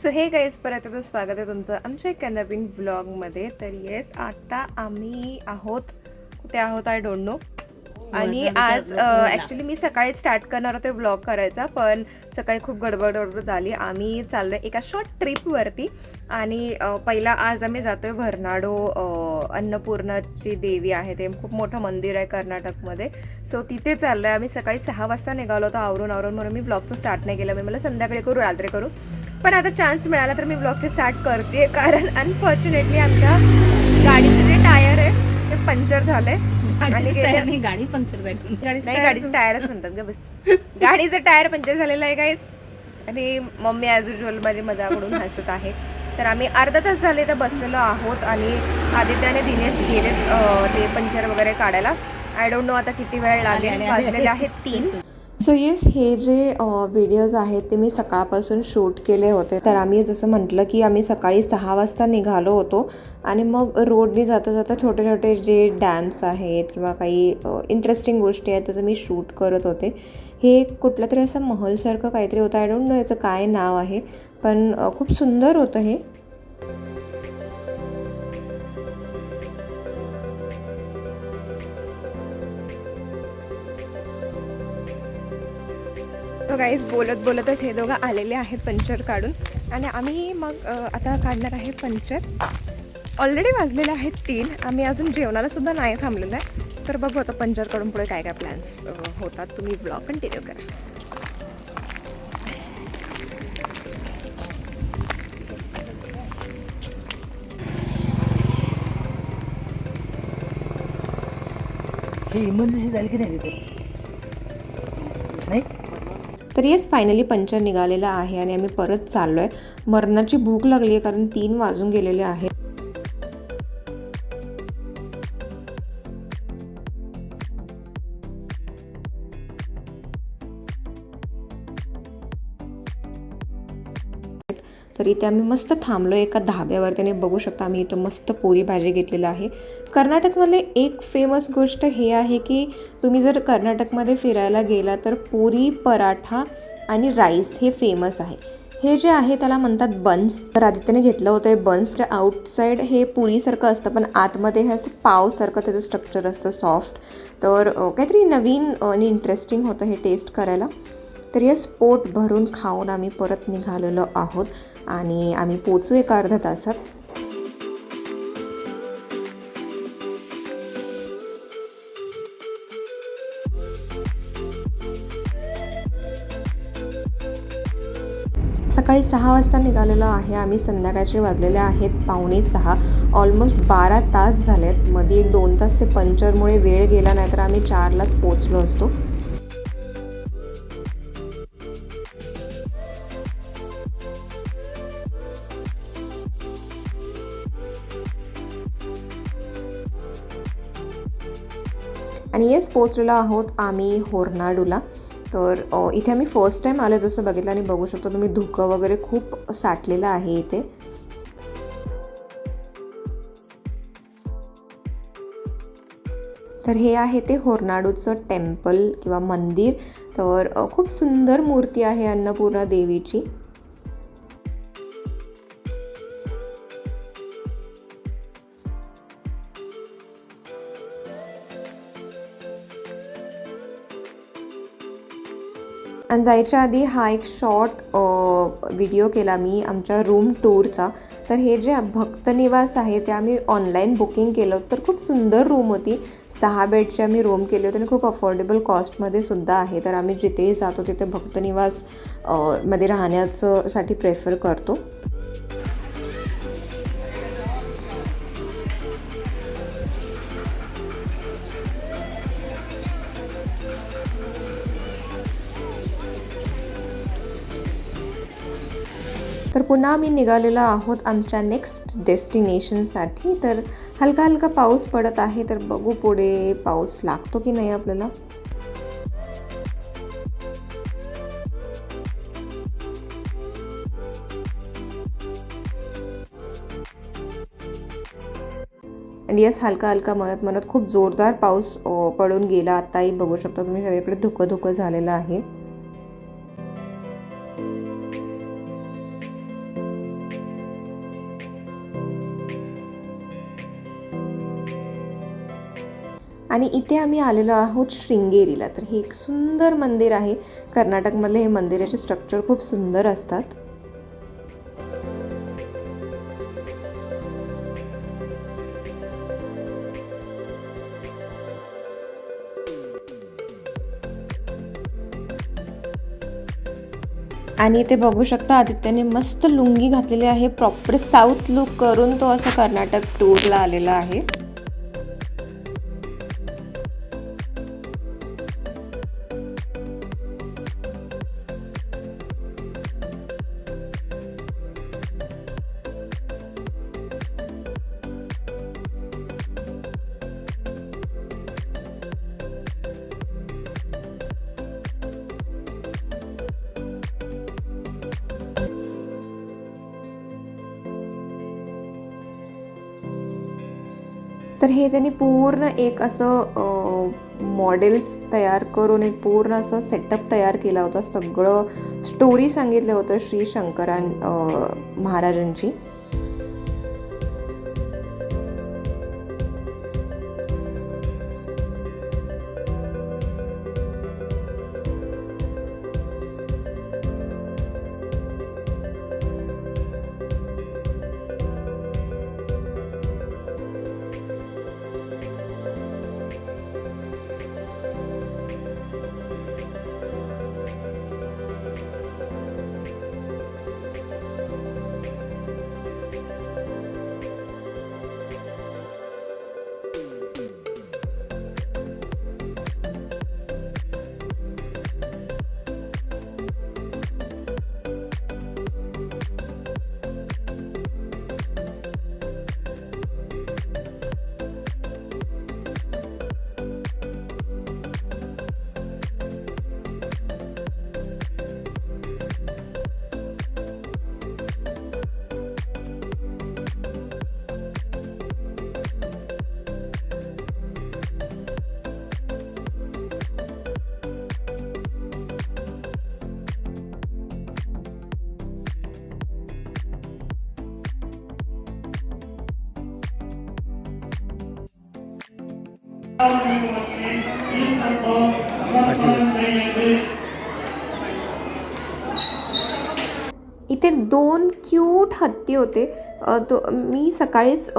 So हे guys परत एकदा स्वागत आहे तुमचं आमच्या एका नवीन ब्लॉगमध्ये. तर येस, आता आम्ही आहोत कुठे आहोत आय डोंट नो. आणि आज ॲक्च्युली मी सकाळी स्टार्ट करणार होते ब्लॉग करायचा, पण सकाळी खूप गडबड झाली. आम्ही चाललो आहे एका शॉर्ट ट्रिपवरती. आणि पहिला आज आम्ही जातो आहे भरनाडो. अन्नपूर्णाची देवी आहे, ते खूप मोठं मंदिर आहे कर्नाटकमध्ये. सो तिथे चाललो आहे आम्ही. सकाळी 6 वाजता निघालो होतो आवरून म्हणून मी ब्लॉगचं स्टार्ट नाही केलं. मी मला संध्याकाळी करू, रात्री करू, पण आता चान्स मिळाला तर मी ब्लॉगचे स्टार्ट करते. कारण अनफॉर्च्युनेटली आमच्या गाडीचे जे टायर आहे ते पंक्चर झाले. आणि गाडी पंक्चर झाली. नाही, गाडीचे टायरच म्हणतात ग, बस. गाडीचं टायर पंक्चर झालेलं आहे गाईज. आणि मम्मी ॲज युजल माझी मजाकडून हसत आहे. तर आम्ही अर्धा तास झाले तर बसलेलो आहोत. आणि आदित्य आणि दिनेश गेलेत ते पंक्चर वगैरे काढायला. आय डोंट नो आता किती वेळ लागेल. वाजलेले आहेत 3. सो येस, हे जे व्हिडिओज आहेत ते मी सकाळपासून शूट केले होते. तर आम्ही जसं म्हटलं की आम्ही सकाळी 6 वाजता निघालो होतो. आणि मग रोडने जाता जाता छोटे छोटे जे डॅम्स आहेत किंवा काही इंटरेस्टिंग गोष्टी आहेत त्याचं मी शूट करत होते. हे कुठलं तरी असं महलसारखं काहीतरी होतं. आय डोंट नो याचं काय नाव आहे, पण खूप सुंदर होतं हे. गाईज बोलतच हे दोघं आलेले आहेत पंक्चर काढून. आणि आम्ही मग आता काढणार आहे पंक्चर. ऑलरेडी वाजलेले आहेत 3. आम्ही अजून जेवणाला सुद्धा नाही थांबलेलं आहे. तर बघू आता पंक्चर काढून पुढे काय काय प्लॅन्स होतात. तुम्ही ब्लॉग कंटिन्यू करा. हे इमर्जन्सी झाली की नाही नाही. तर येस, फायनली पंक्चर निघालेलं आहे आणि आम्ही परत चाललो आहे. मरणाची भूक लागली आहे कारण 3 वाजून गेलेले आहेत. तर इथे आम्ही मस्त थांबलो एका धाब्यावर. त्याने बघू शकता आम्ही इथं मस्त पुरी भाजी घेतलेलं आहे. कर्नाटकमधले एक फेमस गोष्ट हे आहे की तुम्ही जर कर्नाटकमध्ये फिरायला गेला तर पुरी, पराठा आणि राईस हे फेमस आहे. हे जे आहे त्याला म्हणतात बन्स. तर आदित्यने घेतलं होतं हे बन्स. तर आउटसाईड हे पुरीसारखं असतं, पण आतमध्ये हे असं पावसारखं त्याचं स्ट्रक्चर असतं, सॉफ्ट. तर काहीतरी नवीन आणि इंटरेस्टिंग होतं हे टेस्ट करायला. तर हे पोट भरून खाऊन आम्ही परत निघालेलो आहोत. आणि आम्ही पोचू एका अर्ध्या तासात. सकाळी 6 वाजता निघालेलो आहे आम्ही. संध्याकाळचे वाजलेले आहेत 5:45. ऑलमोस्ट 12 तास झालेत. मध्ये 1-2 तास ते पंक्चरमुळे वेळ गेला, नाही तर आम्ही 4लाच पोचलो असतो. आणि येस, पोचलेलो आहोत आम्ही होरनाडूला. तर इथे आम्ही फर्स्ट टाईम आलो जसं बघितलं. आणि बघू शकतो तुम्ही धुकं वगैरे खूप साठलेलं आहे इथे. तर हे आहे ते होरनाडूचं टेम्पल किंवा मंदिर. तर खूप सुंदर मूर्ती आहे अन्नपूर्णा देवीची. आणि जायच्या आधी हा एक शॉर्ट व्हिडिओ केला मी आमच्या रूम टूरचा. तर हे जे भक्तनिवास आहे ते आम्ही ऑनलाईन बुकिंग केलं. तर खूप सुंदर रूम होती. 6 बेडची आम्ही रूम केली होती आणि खूप अफोर्डेबल कॉस्टमध्ये सुद्धा आहे. तर आम्ही जिथेही जातो तिथे भक्तनिवास मध्ये राहण्याचं साठी प्रेफर करतो. तर पुन्हा आम्ही निघालेलो आहोत आमच्या नेक्स्ट डेस्टिनेशनसाठी. तर हलका हलका पाऊस पडत आहे. तर बघू पुढे पाऊस लागतो की नाही आपल्याला. आणि यस, हलका हलका म्हणत खूप जोरदार पाऊस पडून गेला. आताही बघू शकता तुम्ही सगळीकडे धुकं झालेलं आहे. आणि इथे आम्ही आलेलो आहोत शृंगेरीला. तर हे एक सुंदर मंदिर आहे. कर्नाटकमधले हे मंदिराचे स्ट्रक्चर खूप सुंदर असतात. आणि इथे बघू शकता आदित्यने मस्त लुंगी घातलेली आहे. प्रॉपर साऊथ लुक करून तो असा कर्नाटक टूरला आलेला आहे. तर हे त्यांनी पूर्ण एक असं मॉडेल्स तयार करून एक पूर्ण असं सेटअप तयार केला होता. सगळं स्टोरी सांगितलं होतं श्री शंकरान महाराजांची. इथे 2 क्यूट हत्ती होते. मी सकाळीच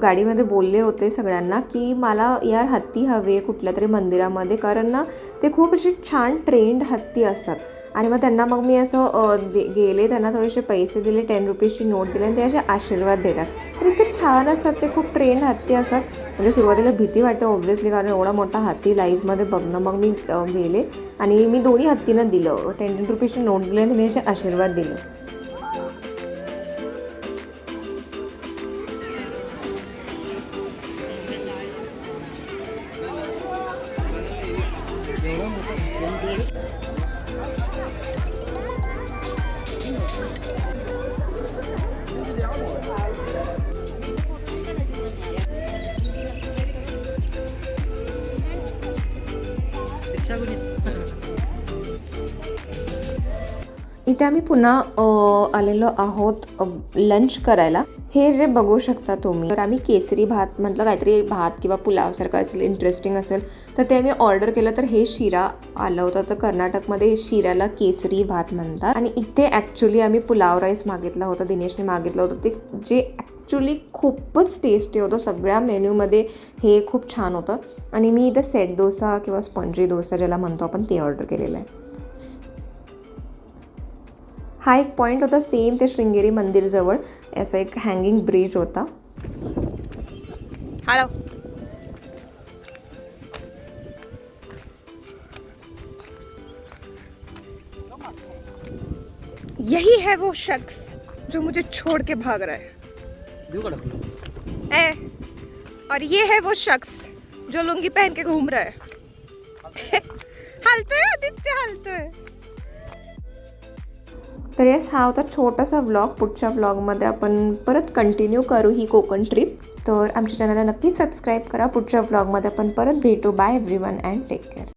गाडीमध्ये बोलले होते सगळ्यांना की मला यार हत्ती हवे कुठल्या तरी मंदिरामध्ये, कारण ना ते खूप असे छान ट्रेंड हत्ती असतात. आणि मग त्यांना मग मी असं गेले, त्यांना थोडेसे पैसे दिले, 10 रुपीजची नोट दिली आणि ते असे आशीर्वाद देतात. तर इतके छान असतात ते, खूप ट्रेंड हत्ती असतात. म्हणजे सुरुवातीला भीती वाटते ऑब्व्हियसली, कारण एवढा मोठा हत्ती लाईव्हमध्ये बघणं. मग मी गेले आणि मी दोन्ही हत्तींना दिलं, 10 रुपीजची नोट दिली आणि त्यांनी असे आशीर्वाद दिले. इथे आम्ही पुन्हा आलेलो आहोत लंच करायला. हे जे बघू शकता तुम्ही, तर आम्ही केसरी भात म्हटलं, काहीतरी भात किंवा पुलावसारखं असेल, इंटरेस्टिंग असेल तर ते आम्ही ऑर्डर केलं. तर हे शिरा आलं होतं. तर कर्नाटकमध्ये शिऱ्याला केसरी भात म्हणतात. आणि इथे ॲक्च्युली आम्ही पुलाव राईस मागितला होता, दिनेशने मागितलं होतं ते, जे ॲक्च्युली खूपच टेस्टी होतं. सगळ्या मेन्यूमध्ये हे खूप छान होतं. आणि मी इथं सेट डोसा किंवा स्पॉन्जी डोसा ज्याला म्हणतो आपण ते ऑर्डर केलेलं आहे. हा एक पॉईंट होता सेम ते शृंगेरी मंदिरजवळ, असं एक हँगिंग ब्रिज होता. हॅलो, यही है वो शख्स जो मुझे छोड़ के भाग रहा है. और ये है वो शख्स जो लुंगी पहन के घूम रहा है. हलतोय आदित्य, हलतोय. तर येस, हा होता छोटासा व्लॉग. पुढच्या व्लॉगमध्ये आपण परत कंटिन्यू करू ही कोकण ट्रिप. तर आमच्या चॅनलला नक्की सबस्क्राईब करा. पुढच्या व्लॉगमध्ये आपण परत भेटू. Bye everyone and take care.